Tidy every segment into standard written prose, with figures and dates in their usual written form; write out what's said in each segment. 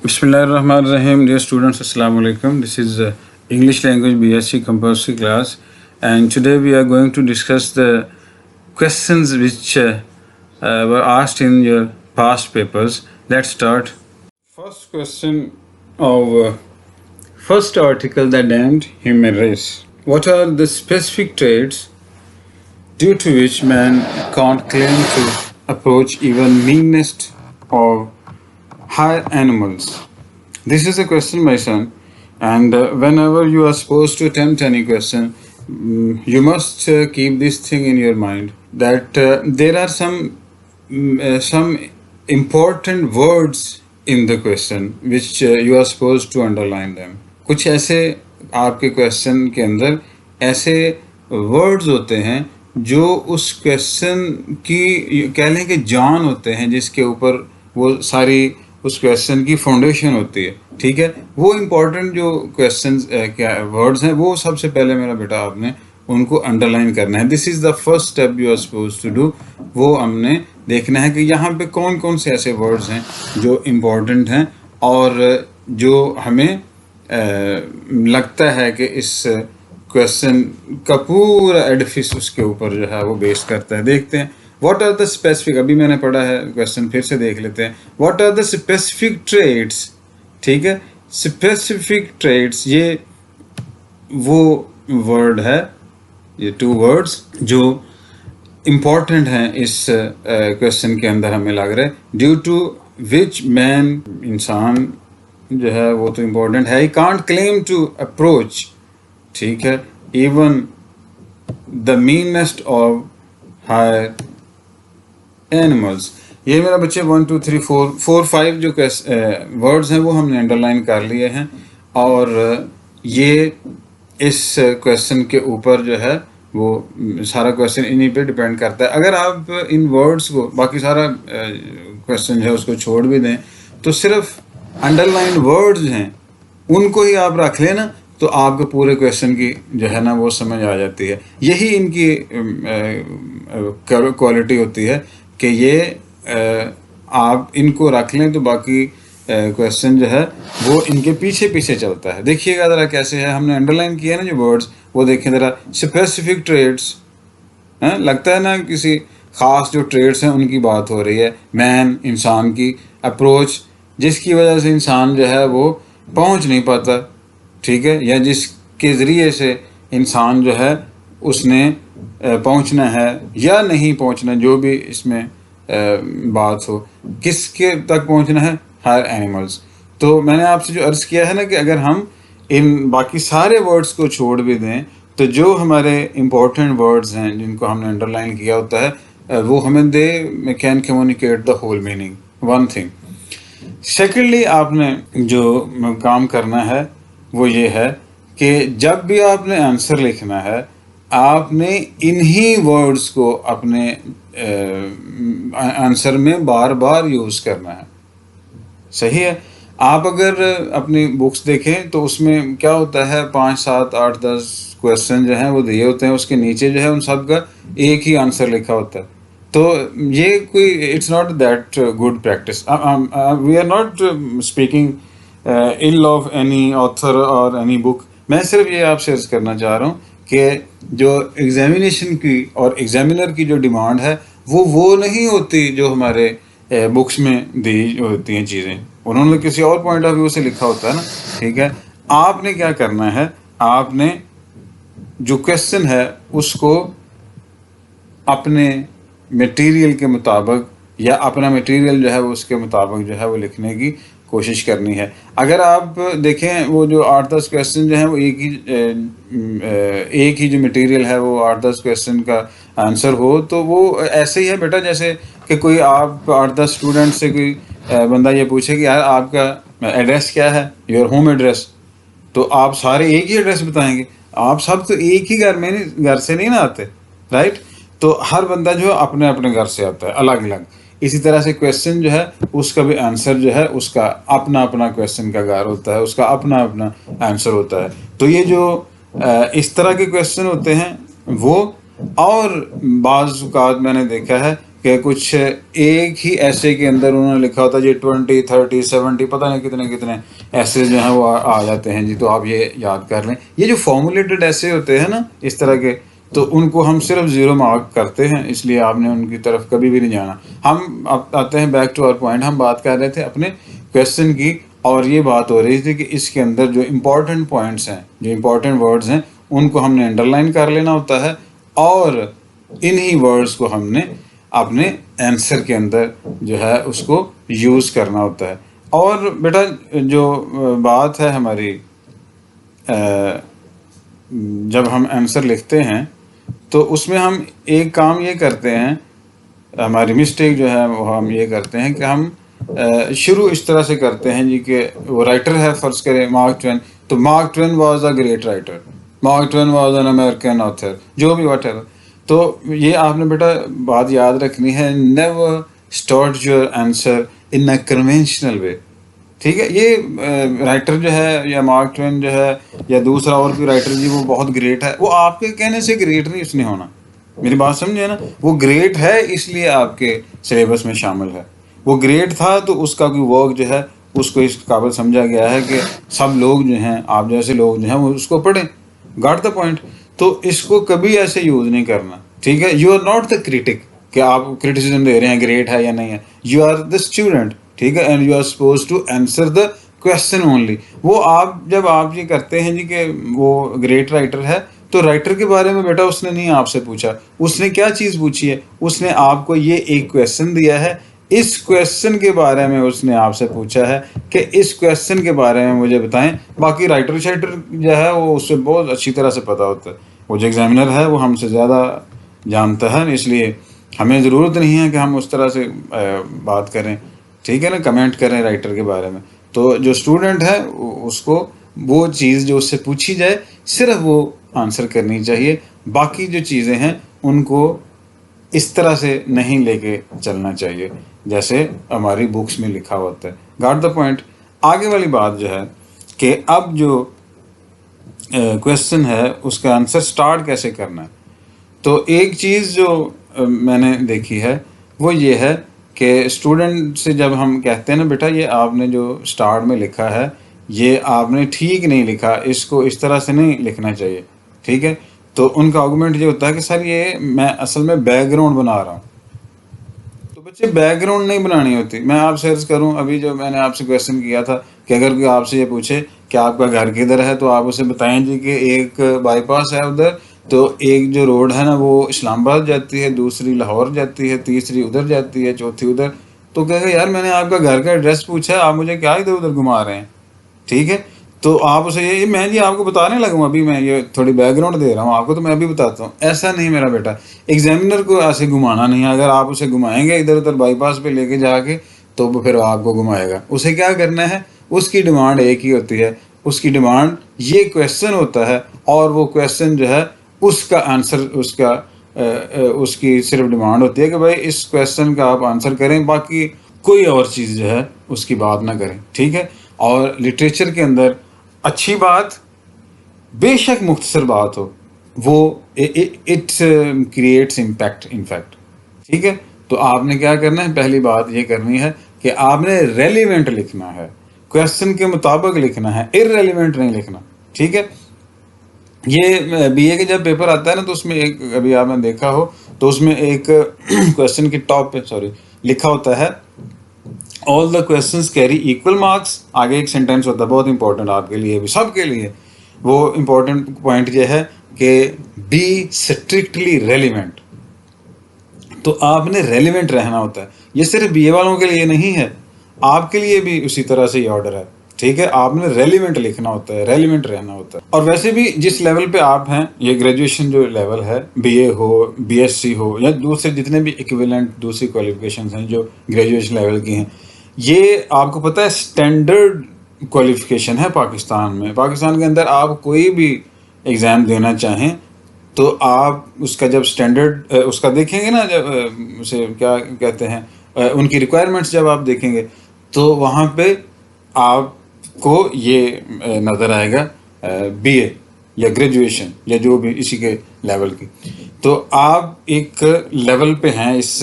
Bismillahirrahmanirrahim. Dear students, Assalamu alaikum. This is English language BSc compulsory class, and today we are going to discuss the questions which were asked in your past papers. Let's start. First question of first article, the damned human race. What are the specific traits due to which man can't claim to approach even meanest of higher animals? This is a question, my son, and whenever you are supposed to attempt any question, you must keep this thing in your mind that there are some important words in the question which you are supposed to underline them. कुछ ऐसे आपके question के अंदर ऐसे words होते हैं जो उस क्वेश्चन की कह लें कि जान होते हैं, जिसके ऊपर वो सारी उस क्वेश्चन की फाउंडेशन होती है. ठीक है, वो इम्पोर्टेंट जो क्वेश्चन क्या वर्ड्स हैं वो सबसे पहले मेरा बेटा आपने उनको अंडरलाइन करना है. This is the first step you are suppose to do. वो हमने देखना है कि यहाँ पे कौन कौन से ऐसे वर्ड्स हैं जो इम्पोर्टेंट हैं और जो हमें लगता है कि इस क्वेश्चन का पूरा एडिफिस उसके ऊपर जो है वो बेस करता है. देखते हैं. What are the specific, अभी मैंने पढ़ा है क्वेश्चन, फिर से देख लेते हैं. What are the specific traits? ठीक है, specific traits ये वो वर्ड है, ये टू वर्ड्स जो इम्पोर्टेंट हैं इस क्वेश्चन के अंदर हमें लग रहा है. ड्यू टू विच मैन, इंसान जो है वो तो इम्पोर्टेंट है. He can't claim to approach, ठीक है, even the meanest of higher animals. ये मेरा बच्चे 1 2 3 4 5 जो वर्ड्स हैं वो हमने अंडरलाइन कर लिए हैं और ये इस क्वेश्चन के ऊपर जो है वो सारा क्वेश्चन इन्हीं पे डिपेंड करता है. अगर आप इन वर्ड्स को, बाकी सारा क्वेश्चन जो है उसको छोड़ भी दें तो सिर्फ अंडरलाइन वर्ड्स हैं उनको ही आप रख लेना तो आपके पूरे क्वेश्चन की जो है ना वो समझ आ जाती है. यही इनकी क्वालिटी होती है कि ये आप इनको रख लें तो बाकी क्वेश्चन जो है वो इनके पीछे पीछे चलता है. देखिएगा ज़रा कैसे है. हमने अंडरलाइन किया ना जो वर्ड्स, वो देखें ज़रा. स्पेसिफिक ट्रेड्स, लगता है ना किसी ख़ास जो ट्रेड्स हैं उनकी बात हो रही है. मैन, इंसान की. अप्रोच, जिसकी वजह से इंसान जो है वो पहुंच नहीं पाता, ठीक है, या जिसके ज़रिए से इंसान जो है उसने पहुंचना है या नहीं पहुंचना, जो भी इसमें बात हो, किसके तक पहुंचना है, हायर एनिमल्स. तो मैंने आपसे जो अर्ज़ किया है ना कि अगर हम इन बाकी सारे वर्ड्स को छोड़ भी दें तो जो हमारे इम्पोर्टेंट वर्ड्स हैं जिनको हमने अंडरलाइन किया होता है वो हमें they can communicate the whole meaning. One thing. Secondly आपने जो काम करना है वो ये है कि जब भी आपने आंसर लिखना है आपने इन्हीं वर्ड्स को अपने आंसर में बार बार यूज़ करना है. सही है. आप अगर अपनी बुक्स देखें तो उसमें क्या होता है, 5 7 8 10 क्वेश्चन जो हैं वो दिए होते हैं, उसके नीचे जो है उन सब का एक ही आंसर लिखा होता है. तो ये कोई, it's not that good practice. We are not speaking ill of any author or any book. मैं सिर्फ ये आपसे अर्ज करना चाह रहा हूँ कि जो एग्जामिनेशन की और एग्जामिनर की जो डिमांड है वो नहीं होती जो हमारे बुक्स में दी होती हैं चीज़ें. उन्होंने किसी और पॉइंट ऑफ व्यू से लिखा होता है ना. ठीक है, आपने क्या करना है, आपने जो क्वेश्चन है उसको अपने मटेरियल के मुताबिक या अपना मटेरियल जो है वो उसके मुताबिक जो है वो लिखने की कोशिश करनी है. अगर आप देखें वो जो 8-10 क्वेश्चन जो हैं वो एक ही जो मटेरियल है वो 8-10 क्वेश्चन का आंसर हो तो वो ऐसे ही है बेटा जैसे कि कोई आप 8-10 स्टूडेंट से कोई बंदा ये पूछे कि यार आपका एड्रेस क्या है, योर होम एड्रेस, तो आप सारे एक ही एड्रेस बताएंगे. आप सब तो एक ही घर से नहीं ना आते, राइट. तो हर बंदा जो है अपने अपने घर से आता है अलग अलग. इसी तरह से क्वेश्चन जो है उसका भी आंसर जो है उसका अपना अपना क्वेश्चन का घर होता है, उसका अपना अपना आंसर होता है. तो ये जो इस तरह के क्वेश्चन होते हैं वो, और बाज़ औक़ात मैंने देखा है कि कुछ एक ही ऐसे के अंदर उन्होंने लिखा होता है जी 20, 30, 70 पता नहीं कितने कितने ऐसे जो हैं वो आ जाते हैं जी। तो आप ये याद कर लें, ये जो फॉर्मुलेटेड ऐसे होते हैं ना इस तरह के, तो उनको हम सिर्फ 0 मार्क करते हैं, इसलिए आपने उनकी तरफ कभी भी नहीं जाना। हम अब आते हैं बैक टू आवर पॉइंट। हम बात कर रहे थे अपने क्वेश्चन की, और ये बात हो रही थी कि इसके अंदर जो इम्पोर्टेंट पॉइंट्स हैं, जो इम्पोर्टेंट वर्ड्स हैं, उनको हमने अंडरलाइन कर लेना होता है, और इन्हीं वर्ड्स को हमने अपने आंसर के अंदर जो है उसको यूज़ करना होता है। और बेटा जो बात है हमारी, जब हम आंसर लिखते हैं तो उसमें हम एक काम ये करते हैं, हमारी मिस्टेक जो है वो हम ये करते हैं कि हम शुरू इस तरह से करते हैं जी कि वो राइटर है, फर्ज करें मार्क ट्वेन, तो mark Twain was a great writer, mark Twain was an American author, जो भी वट एवर। तो ये आपने बेटा बात याद रखनी है, never start your answer in a conventional way. ठीक है, ये राइटर जो है या मार्क ट्वेन जो है या दूसरा और कोई राइटर जी वो बहुत ग्रेट है, वो आपके कहने से ग्रेट नहीं उसने होना। मेरी बात समझे ना, वो ग्रेट है इसलिए आपके सिलेबस में शामिल है। वो ग्रेट था तो उसका कोई वर्क जो है उसको इस काबिल समझा गया है कि सब लोग जो हैं, आप जैसे लोग जो हैं, वो उसको पढ़ें। Got the point. तो इसको कभी ऐसे यूज़ नहीं करना, ठीक है। You are not the critic कि आप क्रिटिसिज्म दे रहे हैं ग्रेट है या नहीं है, यू आर द स्टूडेंट, ठीक है, and you are suppose to answer the question only. वो आप जब आप ये करते हैं जी कि वो ग्रेट राइटर है, तो राइटर के बारे में बेटा उसने नहीं आपसे पूछा, उसने क्या चीज़ पूछी है, उसने आपको ये एक क्वेश्चन दिया है, इस क्वेश्चन के बारे में उसने आपसे पूछा है कि इस क्वेश्चन के बारे में मुझे बताएं। बाकी राइटर शाइटर जो है वो उससे बहुत अच्छी तरह से पता होता है, वो जो एग्जामिनर है वो हमसे ज़्यादा जानता है, इसलिए हमें ज़रूरत नहीं है कि हम उस तरह से बात करें, ठीक है ना, कमेंट करें राइटर के बारे में। तो जो स्टूडेंट है उसको वो चीज़ जो उससे पूछी जाए सिर्फ वो आंसर करनी चाहिए, बाकी जो चीज़ें हैं उनको इस तरह से नहीं लेके चलना चाहिए जैसे हमारी बुक्स में लिखा होता है। Got the point. आगे वाली बात जो है कि अब जो क्वेश्चन है उसका आंसर स्टार्ट कैसे करना है, तो एक चीज़ जो मैंने देखी है वो ये है कि स्टूडेंट से जब हम कहते हैं ना बेटा ये आपने जो स्टार्ट में लिखा है ये आपने ठीक नहीं लिखा, इसको इस तरह से नहीं लिखना चाहिए, ठीक है। तो उनका आर्गुमेंट ये होता है कि सर ये मैं असल में बैकग्राउंड बना रहा हूँ। तो बच्चे बैकग्राउंड नहीं बनानी होती। मैं आपसे अर्ज करूँ, अभी जो मैंने आपसे क्वेश्चन किया था कि अगर कोई आपसे ये पूछे कि आपका घर किधर है, तो आप उसे बताएं जी कि एक बाईपास है उधर, तो एक जो रोड है ना वो इस्लामाबाद जाती है, दूसरी लाहौर जाती है, तीसरी उधर जाती है, चौथी उधर। तो कहेगा यार मैंने आपका घर का एड्रेस पूछा है, आप मुझे क्या इधर उधर घुमा रहे हैं, ठीक है। तो आप उसे ये मैं जी आपको बताने लगूँ, अभी मैं ये थोड़ी बैकग्राउंड दे रहा हूँ आपको, तो मैं अभी बताता हूँ। ऐसा नहीं मेरा बेटा, एग्जामिनर को ऐसे घुमाना नहीं है। अगर आप उसे घुमाएंगे इधर उधर बाईपास पे लेके जाके, तो फिर आपको घुमाएगा। उसे क्या करना है, उसकी डिमांड एक ही होती है, उसकी डिमांड ये क्वेश्चन होता है, और वो क्वेश्चन जो है उसका आंसर उसकी सिर्फ डिमांड होती है कि भाई इस क्वेश्चन का आप आंसर करें, बाकी कोई और चीज़ जो है उसकी बात ना करें, ठीक है। और लिटरेचर के अंदर अच्छी बात बेशक मुख्तसर बात हो, वो इट क्रिएट्स इम्पैक्ट इनफैक्ट, ठीक है। तो आपने क्या करना है, पहली बात ये करनी है कि आपने रेलिवेंट लिखना है, क्वेश्चन के मुताबिक लिखना है, इररेलिवेंट नहीं लिखना, ठीक है। ये बीए के जब पेपर आता है ना, तो उसमें एक अभी आपने देखा हो तो उसमें एक क्वेश्चन के टॉप पे लिखा होता है all the questions carry equal marks. आगे एक सेंटेंस होता है बहुत इंपॉर्टेंट आपके लिए भी, सबके लिए। वो इंपॉर्टेंट पॉइंट ये है कि बी स्ट्रिक्टली रेलिवेंट। तो आपने रेलिवेंट रहना होता है। ये सिर्फ बीए वालों के लिए नहीं है, आपके लिए भी उसी तरह से ये ऑर्डर है, ठीक है। आपने रेलिवेंट लिखना होता है, रेलिवेंट रहना होता है। और वैसे भी जिस लेवल पे आप हैं, ये ग्रेजुएशन जो लेवल है, बीए हो, बीएससी हो, या दूसरे जितने भी इक्विवेलेंट दूसरी क्वालिफिकेशंस हैं जो ग्रेजुएशन लेवल की हैं, ये आपको पता है स्टैंडर्ड क्वालिफिकेशन है पाकिस्तान में। पाकिस्तान के अंदर आप कोई भी एग्ज़ाम देना चाहें तो आप उसका जब स्टैंडर्ड उसका देखेंगे ना, जब उसे क्या कहते हैं उनकी रिक्वायरमेंट्स जब आप देखेंगे, तो वहाँ पे आपको ये नज़र आएगा बीए, या ग्रेजुएशन या जो भी इसी के लेवल की, तो आप एक लेवल पे हैं। इस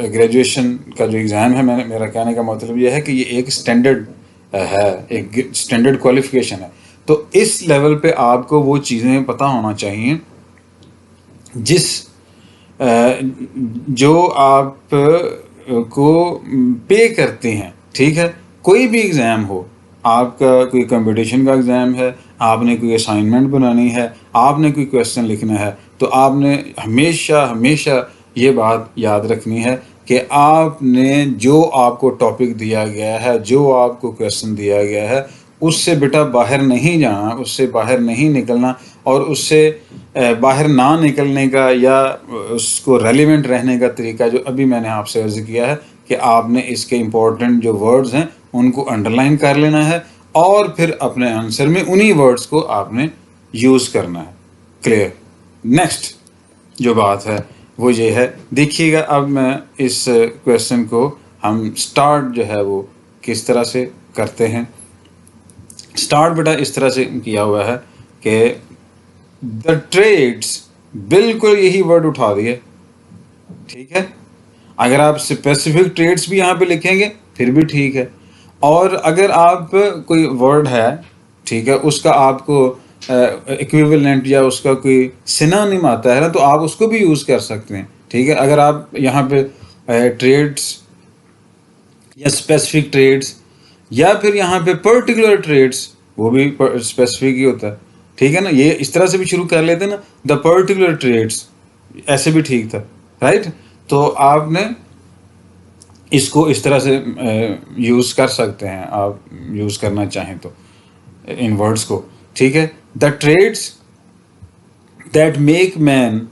ग्रेजुएशन का जो एग्ज़ाम है, मेरा कहने का मतलब ये है कि ये एक स्टैंडर्ड है, एक स्टैंडर्ड क्वालिफिकेशन है। तो इस लेवल पे आपको वो चीज़ें पता होना चाहिए जिस जो आप को पे करते हैं, ठीक है। कोई भी एग्ज़ाम हो, आपका कोई कंपटीशन का एग्ज़ाम है, आपने कोई असाइनमेंट बनानी है, आपने कोई क्वेश्चन लिखना है, तो आपने हमेशा हमेशा ये बात याद रखनी है कि आपने जो आपको टॉपिक दिया गया है, जो आपको क्वेश्चन दिया गया है, उससे बेटा बाहर नहीं जाना, उससे बाहर नहीं निकलना। और उससे बाहर ना निकलने का या उसको रेलिवेंट रहने का तरीका जो अभी मैंने आपसे अर्ज़ किया है कि आपने इसके इम्पोर्टेंट जो वर्ड्स हैं उनको अंडरलाइन कर लेना है और फिर अपने आंसर में उन्हीं वर्ड्स को आपने यूज़ करना है। क्लियर। नेक्स्ट जो बात है वो ये है, देखिएगा अब मैं इस क्वेश्चन को हम स्टार्ट जो है वो किस तरह से करते हैं। स्टार्ट बेटा इस तरह से किया हुआ है कि द ट्रेड्स, बिल्कुल यही वर्ड उठा दिए, ठीक है। अगर आप स्पेसिफिक ट्रेड्स भी यहाँ पे लिखेंगे फिर भी ठीक है। और अगर आप कोई वर्ड है, ठीक है, उसका आपको इक्विवेलेंट या उसका कोई सिनोनिम आता है ना, तो आप उसको भी यूज़ कर सकते हैं, ठीक है। अगर आप यहाँ पे ट्रेड्स या स्पेसिफिक ट्रेड्स या फिर यहाँ पे पर्टिकुलर ट्रेड्स, वो भी स्पेसिफिक ही होता है, ठीक है ना। ये इस तरह से भी शुरू कर लेते हैं ना, द पर्टिकुलर ट्रेड्स, ऐसे भी ठीक था, राइट। तो आपने इसको इस तरह से यूज़ कर सकते हैं, आप यूज़ करना चाहें तो इन वर्ड्स को, ठीक है। The traits that make man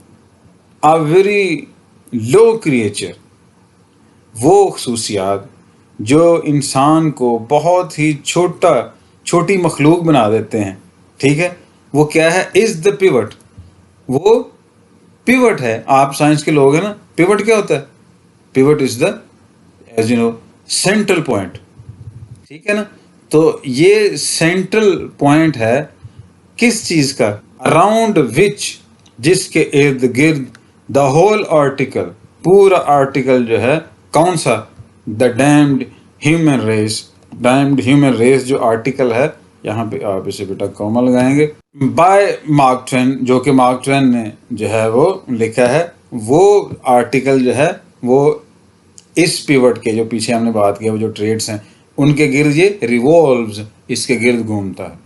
a very low creature, वो खसूसियात जो इंसान को बहुत ही छोटी मखलूक बना देते हैं, ठीक है, वो क्या है? इज़ द पिवट, वो पिवट है। आप साइंस के लोग हैं ना, पिवट क्या होता है? Pivot is the, as you know, central point, ठीक है ना। तो ये सेंट्रल पॉइंट है किस चीज़ का? अराउंड विच, जिसके इर्द गिर्द द होल आर्टिकल, पूरा आर्टिकल जो है, कौन सा? The damned human race. Damned human race जो आर्टिकल है, यहाँ पे आप इसे बेटा कॉमा लगाएंगे, बाय मार्क ट्वेन, जो कि मार्क ट्वेन ने जो है वो लिखा है। वो आर्टिकल जो है वो इस पिवट के, जो पीछे हमने बात किया, वो जो ट्रेड्स हैं उनके गिर्द ये रिवॉल्व्स, इसके गिर्द घूमता है।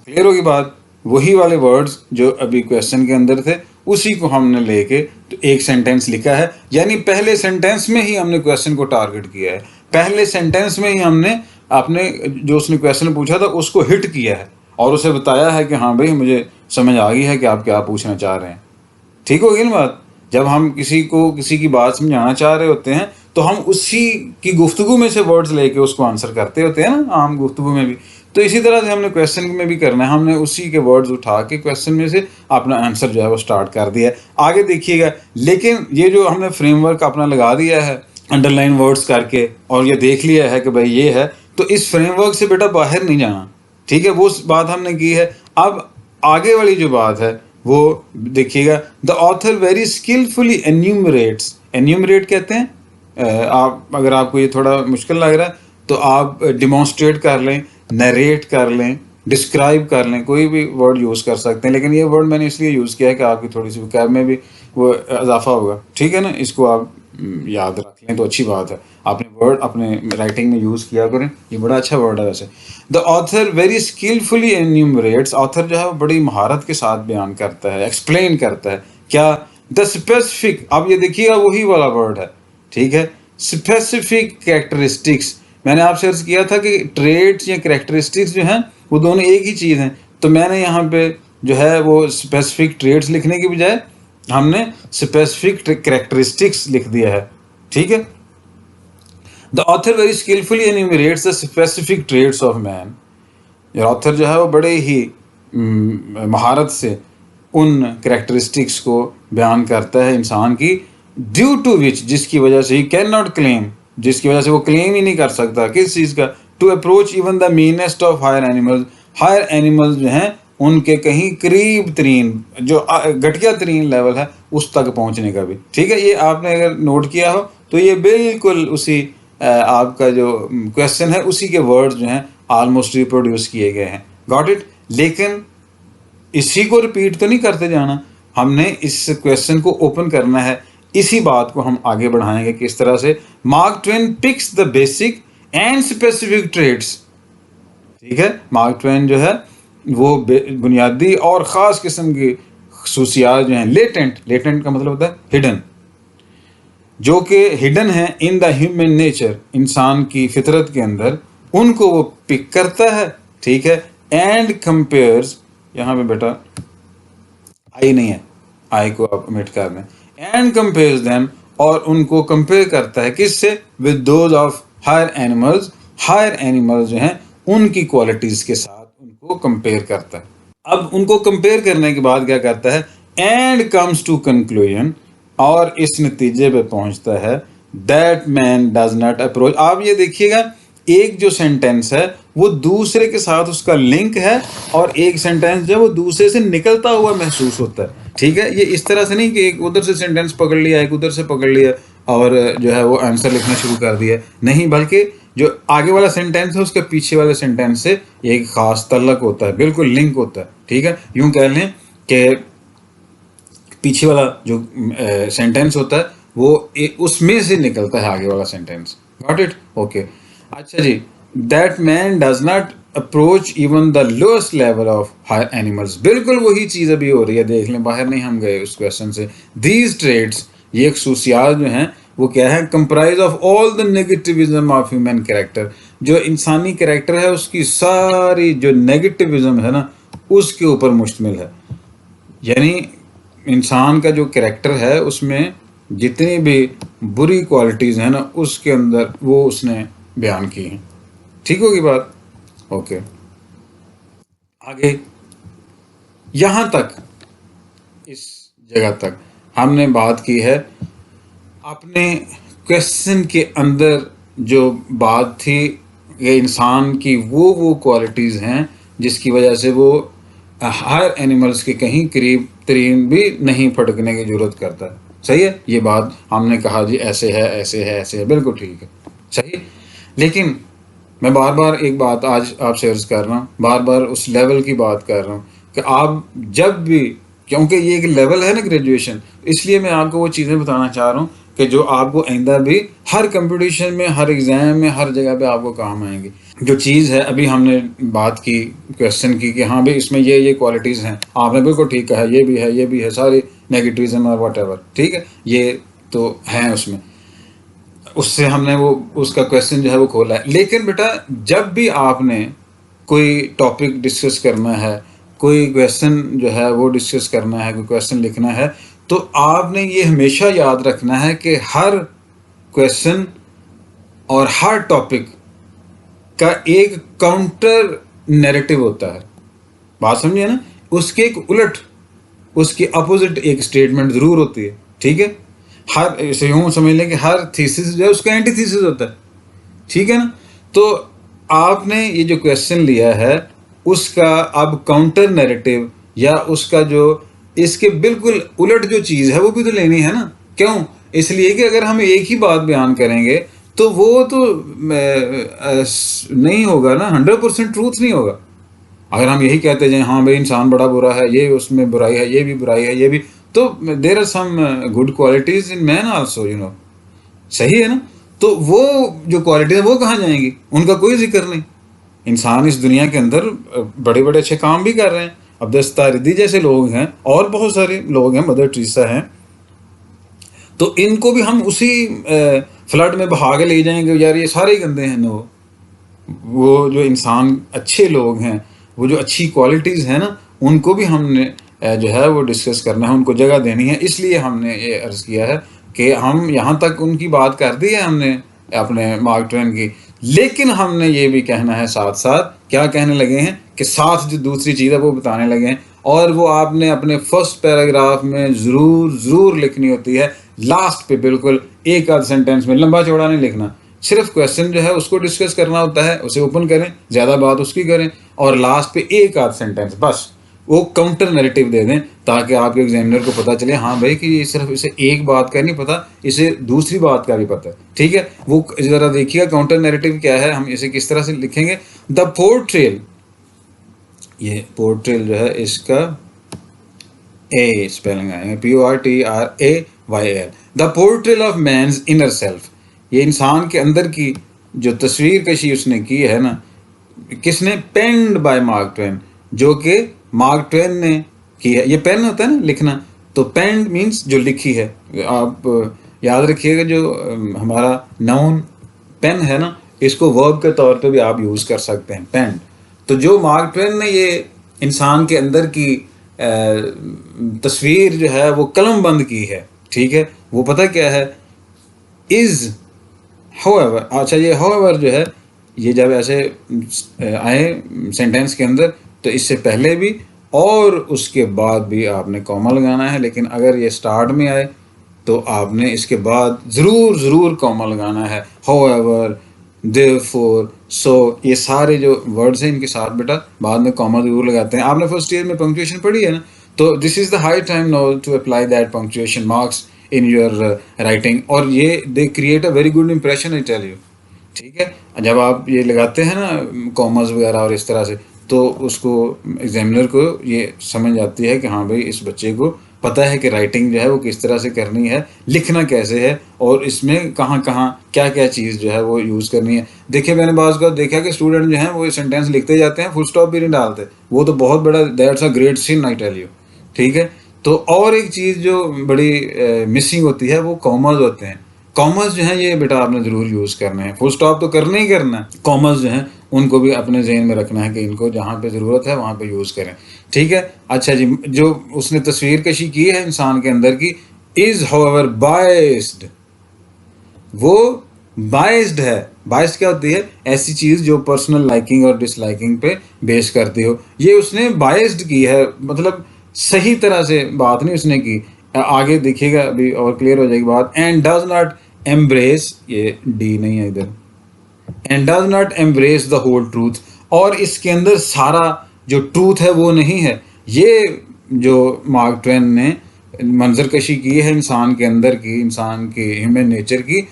क्लियर होगी बात? वही वाले वर्ड्स जो अभी क्वेश्चन के अंदर थे, उसी को हमने लेके तो एक सेंटेंस लिखा है। यानी पहले सेंटेंस में ही हमने क्वेश्चन को टारगेट किया है, पहले सेंटेंस में ही हमने आपने जो उसने क्वेश्चन पूछा था उसको हिट किया है और उसे बताया है कि हाँ भाई मुझे समझ आ गई है कि आप क्या पूछना चाह रहे हैं। ठीक होगी ना बात? जब हम किसी की बात समझाना चाह रहे होते हैं तो हम उसी की गुफ्तगू में से वर्ड्स लेके उसको आंसर करते होते हैं ना, आम गुफ्तगू में भी। तो इसी तरह से हमने क्वेश्चन में भी करना है, हमने उसी के वर्ड्स उठा के क्वेश्चन में से अपना आंसर जो है वो स्टार्ट कर दिया है। आगे देखिएगा, लेकिन ये जो हमने फ्रेमवर्क अपना लगा दिया है अंडरलाइन वर्ड्स करके और ये देख लिया है कि भाई ये है, तो इस फ्रेमवर्क से बेटा बाहर नहीं जाना, ठीक है। वो बात हमने की है। अब आगे वाली जो बात है वो देखिएगा, the author very skilfully enumerates. Enumerate कहते हैं, आप अगर आपको ये थोड़ा मुश्किल लग रहा है तो आप डिमॉन्स्ट्रेट कर लें, नरेट कर लें, डिस्क्राइब कर लें, कोई भी वर्ड यूज़ कर सकते हैं। लेकिन ये वर्ड मैंने इसलिए यूज़ किया है कि आपकी थोड़ी सी वोकैब में भी वो इजाफा होगा, ठीक है ना। इसको आप याद रख लें तो अच्छी बात है। आपने वर्ड अपने राइटिंग में यूज़ किया करें, ये बड़ा अच्छा वर्ड है वैसे। The author very skilfully enumerates, author जो है वो बड़ी महारत के साथ बयान करता है, एक्सप्लेन करता है क्या? द स्पेसिफिक, अब ये देखिएगा वही वाला वर्ड है, ठीक है। स्पेसिफिक कैरेक्टरिस्टिक्स, मैंने आपसे अर्ज किया था कि ट्रेड्स या कैरेक्टरिस्टिक्स जो हैं वो दोनों एक ही चीज़ हैं। तो मैंने यहाँ पे जो है वो स्पेसिफिक ट्रेड्स लिखने की बजाय हमने स्पेसिफिक कैरेक्टरिस्टिक्स लिख दिया है, ठीक है। The author very skilfully enumerates the specific trades of man. Author जो है वो बड़े ही महारत से उन कैरेक्टरिस्टिक्स को बयान करता है इंसान की, ड्यू टू विच, जिसकी वजह से ही कैन नॉट क्लेम, जिसकी वजह से वो क्लेम ही नहीं कर सकता किस चीज़ का? To approach even the meanest of higher animals. Higher animals जो हैं उनके कहीं करीब तरीन जो घटिया तरीन लेवल है उस तक पहुंचने का भी। ठीक है, ये आपने अगर नोट किया हो तो ये बिल्कुल उसी आपका जो क्वेश्चन है उसी के वर्ड्स जो हैं ऑलमोस्ट रिप्रोड्यूस किए गए हैं। Got it. लेकिन इसी को रिपीट तो नहीं करते जाना, हमने इस क्वेश्चन को ओपन करना है। इसी बात को हम आगे बढ़ाएंगे किस तरह से। Mark Twain picks the basic and specific traits. ठीक है, मार्क ट्वेन जो है वो बुनियादी और ख़ास किस्म की खसूसियात जो हैं, लेटेंट का मतलब होता है हिडन, जो कि हिडन है इन द ह्यूमन नेचर, इंसान की फितरत के अंदर, उनको वो पिक करता है। ठीक है, एंड कंपेयर्स, यहाँ पे बेटा आई नहीं है, आई को आप ओमिट कर दें, एंड कंपेयर्स देम, और उनको कंपेयर करता है किससे? With those of higher animals. Higher animals जो हैं उनकी क्वालिटीज के साथ उनको कंपेयर करता है। अब उनको कंपेयर करने के बाद क्या करता है? एंड कम्स टू कंक्लूजन, और इस नतीजे पे पहुंचता है that man does not approach. आप ये देखिएगा, एक जो सेंटेंस है वो दूसरे के साथ उसका लिंक है, और एक सेंटेंस जो है वो दूसरे से निकलता हुआ महसूस होता है। ठीक है, ये इस तरह से नहीं कि एक उधर से सेंटेंस पकड़ लिया, एक उधर से पकड़ लिया और जो है वो आंसर लिखना शुरू कर दिया, नहीं, बल्कि जो आगे वाला सेंटेंस है उसके पीछे वाले सेंटेंस से एक खास तल्लक होता है, बिल्कुल लिंक होता है। ठीक है, यूं कह लें कि पीछे वाला जो सेंटेंस होता है वो उसमें से निकलता है आगे वाला सेंटेंस। Got it? ओके। अच्छा जी, that man does not approach even the lowest level of higher animals. बिल्कुल वही चीज़ अभी हो रही है, देख लें, बाहर नहीं हम गए उस क्वेश्चन से। दीज ट्रेड्स, ये खसूसियात जो हैं वो क्या है? Comprise of all the negativism of human character. जो इंसानी कैरेक्टर है उसकी सारी जो नेगेटिविज्म है ना उसके ऊपर मुश्तमिल है। यानी इंसान का जो कैरेक्टर है उसमें जितनी भी बुरी क्वालिटीज़ हैं ना उसके अंदर वो उसने बयान की हैं। ठीक होगी बात? ओके, आगे यहाँ तक, इस जगह तक हमने बात की है। अपने क्वेश्चन के अंदर जो बात थी ये इंसान की वो क्वालिटीज़ हैं जिसकी वजह से वो हायर एनिमल्स के कहीं करीब तरीन भी नहीं फटकने की ज़रूरत करता है। सही है, ये बात हमने कहा जी, ऐसे है ऐसे है ऐसे है, बिल्कुल ठीक है, सही। लेकिन मैं बार बार एक बात आज आपसे अर्ज कर रहा हूँ, बार बार उस लेवल की बात कर रहा हूँ कि आप जब भी, क्योंकि ये एक लेवल है ना ग्रेजुएशन, इसलिए मैं आपको वो चीज़ें बताना चाह रहा हूँ कि जो आपको आइंदा भी हर कंपटीशन में, हर एग्ज़ाम में, हर जगह पे आपको काम आएंगी। जो चीज़ है, अभी हमने बात की क्वेश्चन की कि हाँ भाई इसमें ये क्वालिटीज़ हैं, आपने बिल्कुल ठीक कहा, ये भी है, सारी नेगेटिविज्म और वट, ठीक है, ये तो हैं उसमें, उससे हमने वो उसका क्वेश्चन जो है वो खोला है। लेकिन बेटा जब भी आपने कोई टॉपिक डिस्कस करना है, कोई क्वेश्चन जो है वो डिस्कस करना है, कोई क्वेश्चन लिखना है, तो आपने ये हमेशा याद रखना है कि हर क्वेश्चन और हर टॉपिक का एक काउंटर नैरेटिव होता है। बात समझिए ना, उसके एक उलट, उसके अपोजिट एक स्टेटमेंट ज़रूर होती है। ठीक है, हर ऐसे यूँ समझ लें कि हर थीसिस जो है उसका एंटी थीसिस होता है। ठीक है ना, तो आपने ये जो क्वेश्चन लिया है उसका अब काउंटर नैरेटिव या उसका जो इसके बिल्कुल उलट जो चीज़ है वो भी तो लेनी है ना। क्यों? इसलिए कि अगर हम एक ही बात बयान करेंगे तो वो तो नहीं होगा ना, 100% ट्रूथ नहीं होगा। अगर हम यही कहते जाएं हाँ भाई इंसान बड़ा बुरा है, ये उसमें बुराई है, ये भी बुराई है, ये भी, तो there are some good qualities in man also, you know. सही है ना, तो वो जो क्वालिटी है वो कहाँ जाएंगी? उनका कोई जिक्र नहीं। इंसान इस दुनिया के अंदर बड़े बड़े अच्छे काम भी कर रहे हैं। अब दस्तारिदी जैसे लोग हैं और बहुत सारे लोग हैं, मदर टेरेसा हैं, तो इनको भी हम उसी फ्लड में बहा के ले जाएंगे, यार ये सारे गंदे हैं। नो, वो जो इंसान अच्छे लोग हैं, वो जो अच्छी क्वालिटीज़ हैं ना, उनको भी हमने जो है वो डिस्कस करना है, उनको जगह देनी है। इसलिए हमने ये अर्ज़ किया है कि हम यहाँ तक उनकी बात कर दी है हमने अपने मार्क ट्वेन की, लेकिन हमने ये भी कहना है साथ साथ, क्या कहने लगे हैं कि साथ जो दूसरी चीज़ है वो बताने लगे हैं, और वो आपने अपने फर्स्ट पैराग्राफ में ज़रूर लिखनी होती है, लास्ट पे बिल्कुल एक आध सेंटेंस में, लंबा चौड़ा नहीं लिखना। सिर्फ क्वेश्चन जो है उसको डिस्कस करना होता है, उसे ओपन करें, ज़्यादा बात उसकी करें, और लास्ट पे एक आध सेंटेंस बस, वो काउंटर नैरेटिव दे दें ताकि आपके एग्जामिनर को पता चले हाँ भाई कि ये सिर्फ इसे एक बात का नहीं पता, इसे दूसरी बात का भी पता है। ठीक है, वो ज़रा देखिएगा काउंटर नैरेटिव क्या है, हम इसे किस तरह से लिखेंगे। द पोर्ट्रेल, ये पोर्ट्रेल जो है इसका ए स्पेलिंग आएंगे, PORTRAYL। The portrayal of man's inner self, ये इंसान के अंदर की जो तस्वीर कशी उसने की है ना, किसने, पेन्ड बाय मार्क ट्वेन, जो कि मार्क ट्वेन ने की है। ये पेन होता है ना लिखना, तो पेन्ड मीन्स जो लिखी है। आप याद रखिएगा जो हमारा नाउन पेन है ना, इसको वर्ब के तौर पे भी आप यूज़ कर सकते हैं, पेन्ड। तो जो मार्क ट्वेन ने ये इंसान के अंदर की तस्वीर जो है वो कलम बंद की है, ठीक है, वो पता क्या है, इज़ हाउएवर। अच्छा, ये हाउएवर जो है ये जब ऐसे आए सेंटेंस के अंदर तो इससे पहले भी और उसके बाद भी आपने कॉमा लगाना है, लेकिन अगर ये स्टार्ट में आए तो आपने इसके बाद ज़रूर कॉमा लगाना है। हाउएवर, देयरफॉर, सो, ये सारे जो वर्ड्स हैं इनके साथ बेटा बाद में कॉमा ज़रूर लगाते हैं। आपने फर्स्ट ईयर में पंक्चुएशन पढ़ी है ना, तो this is the high time now to apply that punctuation marks in your writing, और ये they create a very good impression, I tell you. ठीक है, जब आप ये लगाते हैं ना कॉमर्स वगैरह और इस तरह से, तो उसको एग्जामिनर को ये समझ आती है कि हाँ भाई इस बच्चे को पता है कि राइटिंग जो है वो किस तरह से करनी है, लिखना कैसे है, और इसमें कहाँ कहाँ क्या क्या चीज़ जो है वो यूज़ करनी है। देखिए मैंने बाज़ का देखा कि स्टूडेंट जो हैं वो सेंटेंस लिखते जाते हैं, फुल स्टॉप भी नहीं डालते, वो तो बहुत बड़ा, that's a great sin, I tell you. ठीक है, तो और एक चीज़ जो बड़ी मिसिंग होती है वो कॉमर्स होते हैं। कॉमर्स जो है ये बेटा आपने ज़रूर यूज़ करना है, फुल स्टॉप तो करना ही करना है, कॉमर्स जो है उनको भी अपने जहन में रखना है कि इनको जहाँ पे ज़रूरत है वहाँ पे यूज़ करें। ठीक है, अच्छा जी, जो उसने तस्वीर कशी की है इंसान के अंदर की, इज़ हाउएवर बायस्ड, वो बायस्ड है। बायस्ड क्या होती है, ऐसी चीज़ जो पर्सनल लाइकिंग और डिसलाइकिंग पे बेस करती हो, ये उसने बायस्ड की है, मतलब सही तरह से बात नहीं उसने की। आगे देखिएगा अभी और क्लियर हो जाएगी बात। एंड डज नॉट एम्ब्रेस, ये डी नहीं है इधर, and does not embrace the whole truth, और इसके अंदर सारा जो ट्रूथ है वो नहीं है। ये जो मार्क ट्वेन ने मंजरकशी की है इंसान के अंदर की, इंसान के ह्यूमन नेचर की,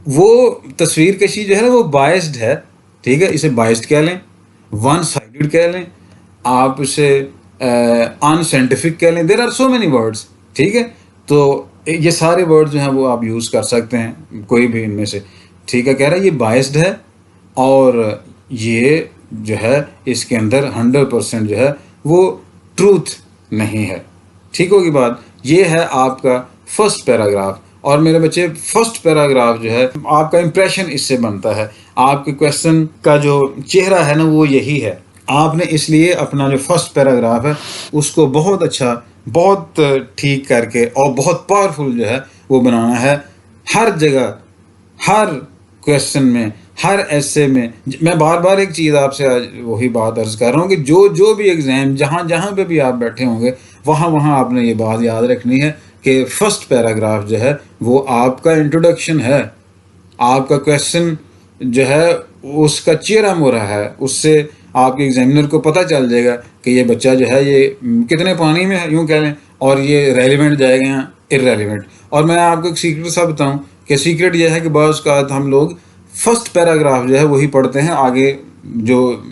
वो तस्वीर कशी जो है ना वो बायस्ड है। ठीक है, इसे बायस्ड कह लें, वन साइडेड कह लें, आप इसे अनसाइंटिफिक कह लें, there are so many words. ठीक है, तो ये सारे वर्ड जो हैं वो आप यूज़ कर सकते हैं, कोई भी इनमें से। ठीक है, कह रहा है ये बायस्ड है और ये जो है इसके अंदर 100% जो है वो ट्रूथ नहीं है। ठीक होगी बात। ये है आपका फर्स्ट पैराग्राफ, और मेरे बच्चे फर्स्ट पैराग्राफ जो है आपका इंप्रेशन इससे बनता है, आपके क्वेश्चन का जो चेहरा है ना वो यही है। आपने इसलिए अपना जो फर्स्ट पैराग्राफ है उसको बहुत अच्छा, बहुत ठीक करके और बहुत पावरफुल जो है वो बनाना है। हर जगह, हर क्वेश्चन में, हर ऐसे में, मैं बार बार एक चीज़ आपसे आज वही बात अर्ज कर रहा हूँ कि जो भी एग्ज़ाम जहाँ पे भी आप बैठे होंगे वहाँ आपने ये बात याद रखनी है कि फर्स्ट पैराग्राफ जो है वो आपका इंट्रोडक्शन है। आपका क्वेश्चन जो है उसका चेहरा मोहरा है, उससे आपके एग्जामिनर को पता चल जाएगा कि ये बच्चा जो है ये कितने पानी में है, यूँ कह लें, और ये रेलिवेंट जाएगा या इरेलीवेंट। और मैं आपको एक सीक्रेट सा बताऊं कि सीक्रेट ये है कि बाज़ का हम लोग फर्स्ट पैराग्राफ जो है वही पढ़ते हैं, आगे जो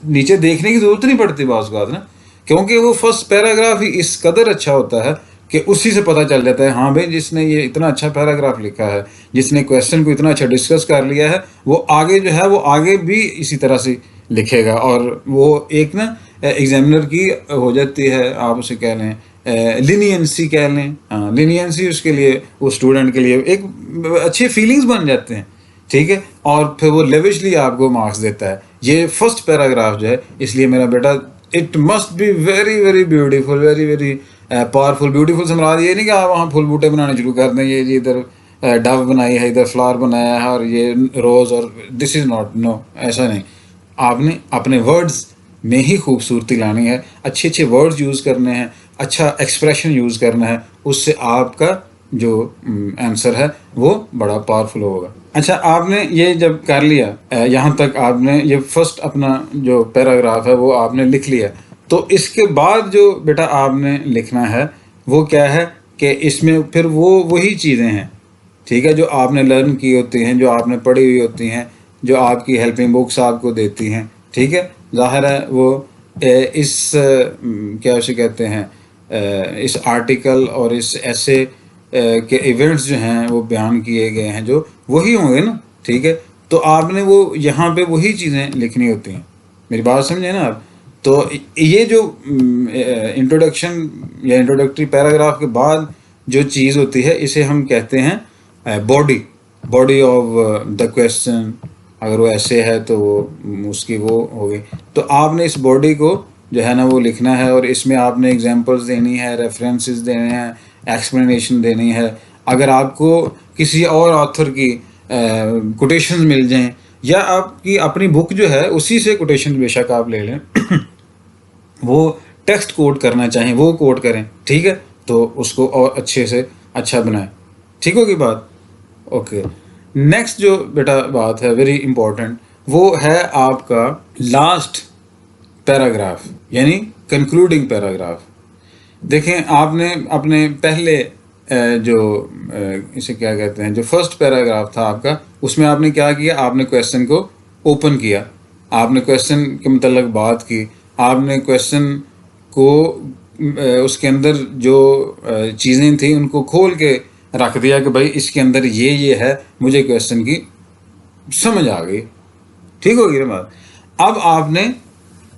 नीचे देखने की ज़रूरत नहीं पड़ती बाज़ का ना, क्योंकि वो फर्स्ट पैराग्राफ ही इस कदर अच्छा होता है कि उसी से पता चल जाता है हाँ भाई जिसने ये इतना अच्छा पैराग्राफ लिखा है, जिसने क्वेश्चन को इतना अच्छा डिस्कस कर लिया है, वो आगे जो है वो आगे भी इसी तरह से लिखेगा। और वो एक ना एग्जामिनर की हो जाती है, आप उसे कह लें लिनियंसी कह लें, हाँ लिनियंसी उसके लिए, वो स्टूडेंट के लिए एक अच्छे फीलिंग्स बन जाते हैं। ठीक है, और फिर वो लेविशली आपको मार्क्स देता है। ये फर्स्ट पैराग्राफ जो है, इसलिए मेरा बेटा it must be very very beautiful, very very powerful. Beautiful से मुराद ये नहीं कि आप वहाँ फूल बूटे बनाने शुरू कर दें, ये इधर डव बनाई है, इधर फ्लावर बनाया है और ये रोज़, और दिस इज़ नॉट, नो, ऐसा नहीं। आपने अपने वर्ड्स में ही खूबसूरती लानी है, अच्छे अच्छे वर्ड्स यूज़ करने हैं, अच्छा एक्सप्रेशन यूज़ करना है, उससे आपका जो आंसर है वो बड़ा पावरफुल होगा। अच्छा, आपने ये जब कर लिया यहाँ तक, आपने ये फर्स्ट अपना जो पैराग्राफ है वो आपने लिख लिया, तो इसके बाद जो बेटा आपने लिखना है वो क्या है कि इसमें फिर वो वही चीज़ें हैं, ठीक है, जो आपने लर्न की होती हैं, जो आपने पढ़ी हुई होती हैं, जो आपकी हेल्पिंग बुक्स आपको देती हैं, ठीक है। ज़ाहिर है वो इस क्या उसे कहते हैं, इस आर्टिकल और इस ऐसे के इवेंट्स जो हैं वो बयान किए गए हैं, जो वही होंगे ना, ठीक है। तो आपने वो यहाँ पे वही चीज़ें लिखनी होती हैं, मेरी बात समझे ना आप। तो ये जो इंट्रोडक्शन या इंट्रोडक्टरी पैराग्राफ के बाद जो चीज़ होती है, इसे हम कहते हैं बॉडी ऑफ द क्वेश्चन। अगर वो ऐसे है तो वो उसकी वो हो गई। तो आपने इस बॉडी को जो है ना वो लिखना है, और इसमें आपने एग्जांपल्स देनी है, रेफरेंसेस देने हैं, एक्सप्लेनेशन देनी है। अगर आपको किसी और ऑथर की कोटेशंस मिल जाएं, या आपकी अपनी बुक जो है उसी से कोटेशन बेशक आप ले लें वो टेक्स्ट कोट करना चाहें वो कोट करें, ठीक है, तो उसको और अच्छे से अच्छा बनाएं। ठीक होगी बात? ओके। नेक्स्ट जो बेटा बात है वेरी इंपॉर्टेंट, वो है आपका लास्ट पैराग्राफ, यानी कंक्लूडिंग पैराग्राफ। देखें, आपने अपने पहले जो इसे क्या कहते हैं, जो फर्स्ट पैराग्राफ था आपका, उसमें आपने क्या किया, आपने क्वेश्चन को ओपन किया, आपने क्वेश्चन के मतलब बात की, आपने क्वेश्चन को उसके अंदर जो चीज़ें थी उनको खोल के रख दिया कि भाई इसके अंदर ये है, मुझे क्वेश्चन की समझ आ गई। ठीक होगी ना बात? अब आपने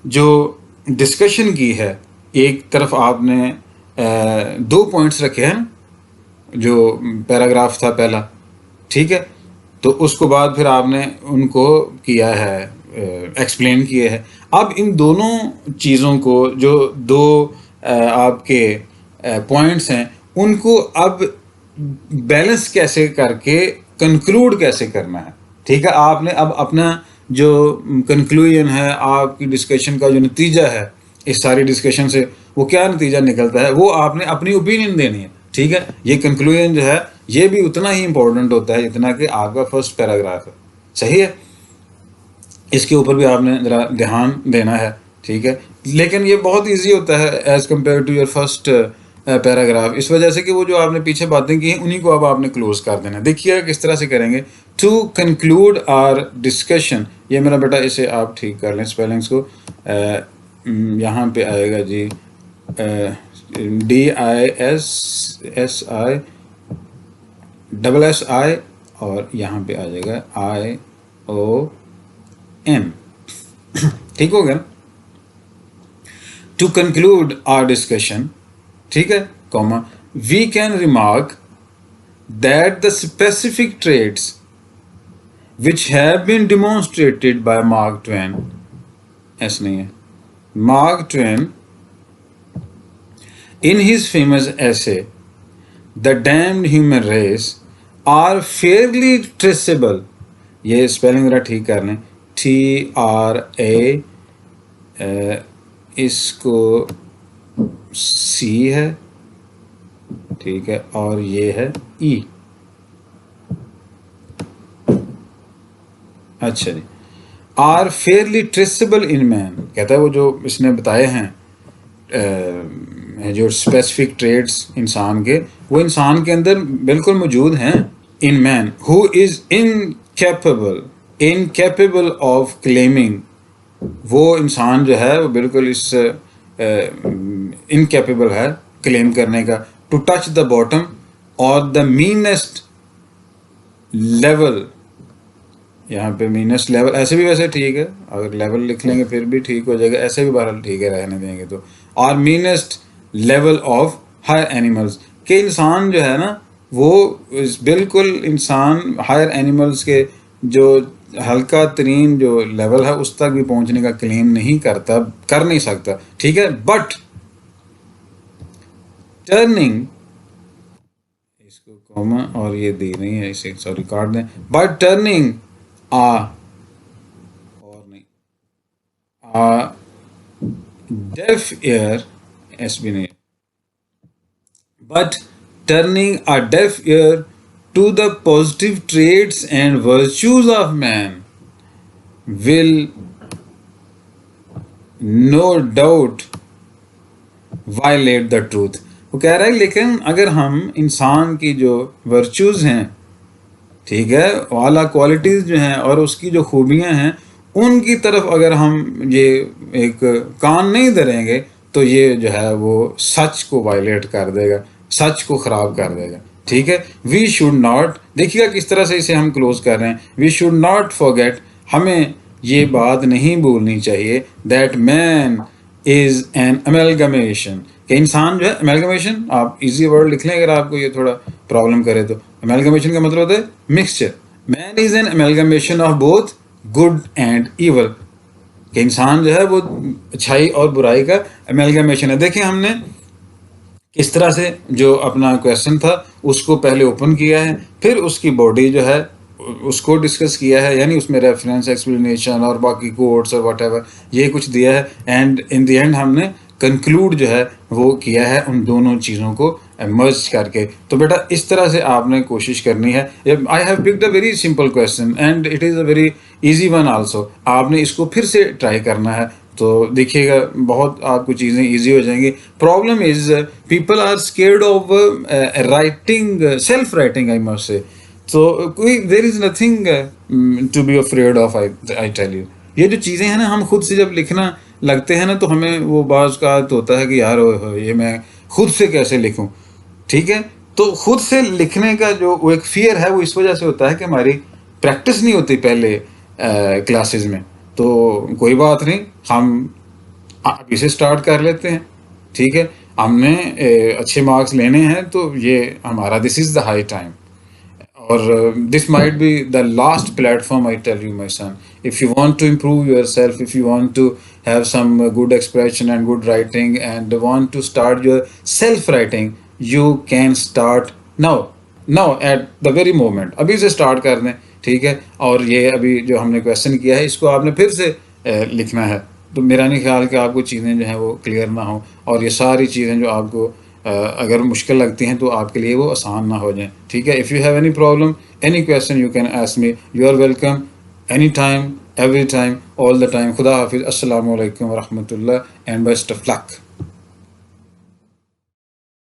जो डिस्कशन की है, एक तरफ आपने दो पॉइंट्स रखे हैं, जो पैराग्राफ था पहला, ठीक है, तो उसको बाद फिर आपने उनको किया है, एक्सप्लेन किए हैं। अब इन दोनों चीज़ों को, जो दो आपके पॉइंट्स हैं, उनको अब बैलेंस कैसे करके कंक्लूड कैसे करना है, ठीक है। आपने अब अपना जो कंक्लूजन है, आपकी डिस्कशन का जो नतीजा है इस सारी डिस्कशन से, वो क्या नतीजा निकलता है, वो आपने अपनी ओपिनियन देनी है, ठीक है। ये कंक्लूजन जो है ये भी उतना ही इंपॉर्टेंट होता है जितना कि आपका फर्स्ट पैराग्राफ है, सही है। इसके ऊपर भी आपने ज़रा ध्यान देना है, ठीक है। लेकिन ये बहुत इजी होता है as compare to your first paragraph, इस वजह से कि वो जो आपने पीछे बातें की हैं उन्हीं को अब आपने क्लोज कर देना है। देखिए किस तरह से करेंगे। टू कंक्लूड आवर डिस्कशन, ये मेरा बेटा इसे आप ठीक कर लें स्पेलिंग्स को। यहाँ पे आएगा जी DISSI और यहाँ पे आ जाएगा ION। ठीक हो गया। टू कंक्लूड आवर डिस्कशन, ठीक है, comma, we can remark that the specific traits which have been demonstrated by Mark Twain, ऐसा नहीं है, Mark Twain in his famous essay The Damned Human Race are fairly traceable, ये spelling जरा ठीक कर लें, TRA इसको C है, ठीक है, और ये है E। अच्छा जी, are fairly traceable in man, कहता है वो जो इसने बताए हैं जो स्पेसिफिक ट्रेड्स इंसान के, वो इंसान के अंदर बिल्कुल मौजूद हैं। In man who is incapable of claiming, वो इंसान जो है वो बिल्कुल इस इनकेपेबल है क्लेम करने का। टू टच द बॉटम और द मीनेस्ट लेवल, यहाँ पे मीनेस्ट लेवल ऐसे भी वैसे ठीक है, अगर लेवल लिख लेंगे फिर भी ठीक हो जाएगा, ऐसे भी बहरहाल ठीक है, रहने देंगे तो। और meanest level of higher animals, के इंसान जो है ना वो बिल्कुल इंसान हायर एनिमल्स के जो हल्का तरीन जो लेवल है उस तक भी पहुंचने का क्लेम नहीं करता, कर नहीं सकता, ठीक है। बट टर्निंग, इसको कॉमा और ये दी नहीं है, इसे सॉरी काट दें, बट टर्निंग और नहीं डेफ एयर, एस भी नहीं, but turning a deaf ear to the positive traits and virtues of man will no doubt violate the truth. वो कह रहा है लेकिन अगर हम इंसान की जो वर्चूज़ हैं, ठीक है, वाला क्वालिटीज़ जो हैं और उसकी जो खूबियां हैं, उनकी तरफ अगर हम ये एक कान नहीं धरेंगे तो ये जो है वो सच को वायलेट कर देगा, सच को ख़राब कर देगा, ठीक है. वी शुड नॉट, देखिएगा किस तरह से इसे हम क्लोज कर रहे हैं. वी शुड नॉट फॉरगेट, हमें ये बात नहीं भूलनी चाहिए, that man is an amalgamation, कि इंसान जो है, अमेलगमेशन आप इजी वर्ड लिख लें अगर आपको ये थोड़ा प्रॉब्लम करे तो. अमेलगमेशन का मतलब होता है mixture. Man is an amalgamation of both good and evil, कि इंसान जो है वो अच्छाई और बुराई का अमेलगमेशन है. देखिए हमने किस तरह से जो अपना क्वेश्चन था उसको पहले ओपन किया है, फिर उसकी बॉडी जो है उसको डिस्कस किया है, यानी उसमें रेफरेंस, एक्सप्लेनेशन और बाकी कोड्स और व्हाटएवर ये कुछ दिया है, एंड इन द एंड हमने कंक्लूड जो है वो किया है उन दोनों चीज़ों को मर्ज करके. तो बेटा इस तरह से आपने कोशिश करनी है. I have picked a very simple question and it is a very easy one also. आपने इसको फिर से ट्राई करना है तो देखिएगा बहुत आपको चीज़ें इजी हो जाएंगी. Problem is people are scared of writing, self writing I must say. तो कोई there is nothing to be afraid of. I tell you, ये जो चीज़ें हैं ना, हम खुद से जब लिखना लगते हैं ना तो हमें वो बाज़ का तो होता है कि यार ये मैं खुद से कैसे लिखूं, ठीक है. तो खुद से लिखने का जो वो एक फियर है वो इस वजह से होता है कि हमारी प्रैक्टिस नहीं होती पहले क्लासेस में. तो कोई बात नहीं, हम अभी से स्टार्ट कर लेते हैं, ठीक है. हमने अच्छे मार्क्स लेने हैं तो ये हमारा this is the high time. or this might be the last platform. I tell you, my son, if you want to improve yourself, if you want to have some good expression and good writing and want to start your self writing, you can start now at the very moment. अभी से start कर दें, ठीक है. और ये अभी जो हमने क्वेश्चन किया है इसको आपने फिर से लिखना है. तो मेरा नहीं ख्याल कि आपको चीज़ें जो हैं वो क्लियर ना हो, और ये सारी चीज़ें जो आपको अगर मुश्किल लगती हैं तो आपके लिए वो आसान ना हो जाए, ठीक है. If you have any problem, any question, you can ask me. You are welcome any time, every time, all the time. खुदा हाफिज़. अस्सलामु अलैकुम व रहमतुल्लाह एंड बेस्ट ऑफ लक.